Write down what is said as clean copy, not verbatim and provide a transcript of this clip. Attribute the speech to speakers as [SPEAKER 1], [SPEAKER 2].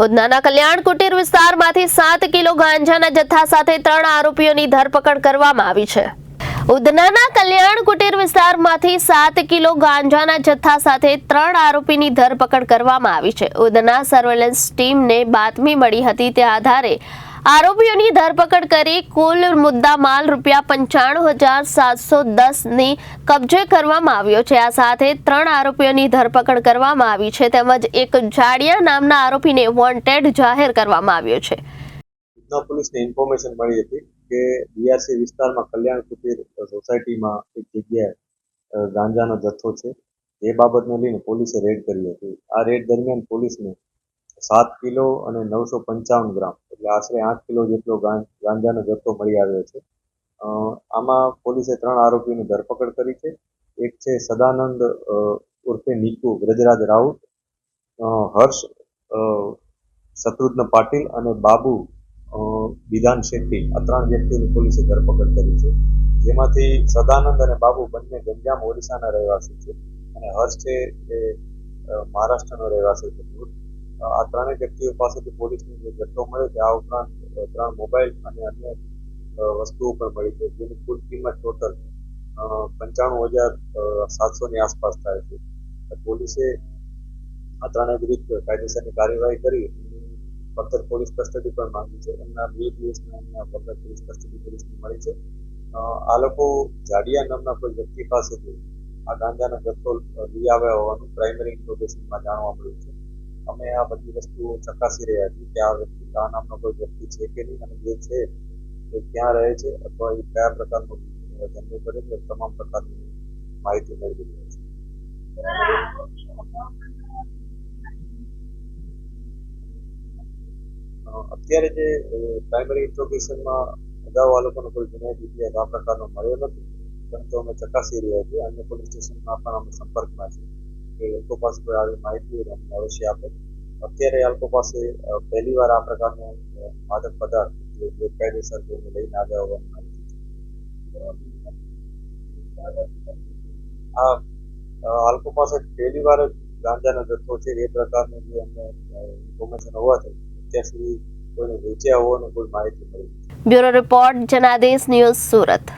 [SPEAKER 1] ઉધનાના કલ્યાણ કુટીર વિસ્તારમાંથી 7 કિલો ગાંજાના જથ્થા સાથે 3 આરોપીઓની ધરપકડ કરવામાં આવી છે। ઉધનાના કલ્યાણ કુટીર વિસ્તારમાંથી 7 કિલો ગાંજાના જથ્થા સાથે 3 આરોપીની ધરપકડ કરવામાં આવી છે। ઉધના સર્વેલન્સ ટીમને બાતમી મળી હતી તે આધારે આરોપીઓની ધરપકડ કરી કુલ મુદ્દામાલ ₹95,710 ની કબજે કરવામાં આવ્યો છે। આ સાથે 3 આરોપીઓની ધરપકડ કરવામાં આવી છે તેમજ એક જાડિયા નામના આરોપીને વોન્ટેડ જાહેર કરવામાં આવ્યો છે।
[SPEAKER 2] ઉધના પોલીસને ઇન્ફોર્મેશન મળી હતી કે બીઆરસી વિસ્તારમાં કલ્યાણ કુટીર સોસાયટીમાં એક જગ્યાએ ગાંજાનો જથ્થો છે। એ બાબતને લઈને પોલીસે રેડ કરી હતી। આ રેડ દરમિયાન પોલીસને 7 કિલો અને 955 ગ્રામ એટલે આશરે 8 કિલો જેટલો ગાંજાનો જથ્થો મળી આવ્યો છે। આમાં પોલીસે 3 આરોપીની ધરપકડ કરી છે। એક છે સદાનંદ ઉર્ફે નીકુ બ્રજરાજ રાઉત, હર્ષ શત્રુઘ્ન પાટીલ અને બાબુ વિધાન શેટ્ટી, આ 3 વ્યક્તિની પોલીસે ધરપકડ કરી છે। જેમાંથી સદાનંદ અને બાબુ બંને ગંજામ ઓડિશાના રહેવાસી છે અને હર્ષ છે એ મહારાષ્ટ્રનો રહેવાસી છે। આ 3 વ્યક્તિઓ પાસેથી પોલીસને જે જથ્થો મળ્યો છે આ ઉપરાંત 3 મોબાઈલ અને અન્ય વસ્તુઓ પણ મળી છે જેની કુલ કિંમત ટોટલ 95,700 ની આસપાસ થાય છે। પોલીસે આ 3 વિરુદ્ધ કાયદેસરની કાર્યવાહી કરી ફર્ધર પોલીસ કસ્ટડી પણ માંગી છે। એમના 2 દિવસના એમના ફર્ધર પોલીસ કસ્ટડી પોલીસને મળી છે। આ લોકો જાડિયા નામના કોઈ વ્યક્તિ પાસેથી આ ગાંજાનો જથ્થો લઈ આવ્યા હોવાનું પ્રાઇમરી ઇન્ટ્રોગેશનમાં જાણવા મળ્યું છે। અમે આ બધી વસ્તુઓ ચકાસી રહ્યા છીએ કે આ વ્યક્તિ આ નામનો કોઈ વ્યક્તિ છે કે નહીં અને જે છે એ ક્યાં રહે છે અથવા એ કયા પ્રકારનો ધંધો કરે છે તમામ પ્રકારની માહિતી મેળવી રહ્યા છે। અત્યારે જે પ્રાઇમરી ઇન્ટ્રોગેશનમાં અગાઉ આ લોકોનો કોઈ ગુનાહિત ઇતિહાસ આ પ્રકારનો મળ્યો નથી, પરંતુ અમે ચકાસી રહ્યા છીએ। અન્ય પોલીસ સ્ટેશનમાં પણ અમે સંપર્કમાં છીએ કે એ લોકો પાસે કોઈ આવી માહિતી હોય અમને અવશ્ય આપે। અત્યારે આ લોકો પાસે પહેલી વાર આ પ્રકારનો માદક પદાર્થ જે ગેરકાયદેસર કોઈને લઈને આવ્યા હોવાની માહિતી છે। આ લોકો પાસે પહેલી વાર ગાંજાનો જથ્થો છે એ પ્રકારની જે અમને ઇન્ફોર્મેશન હોવાથી અત્યાર સુધી કોઈને વેચ્યા હોવાની કોઈ માહિતી મળી।
[SPEAKER 1] Bureau report Janadesh news Surat.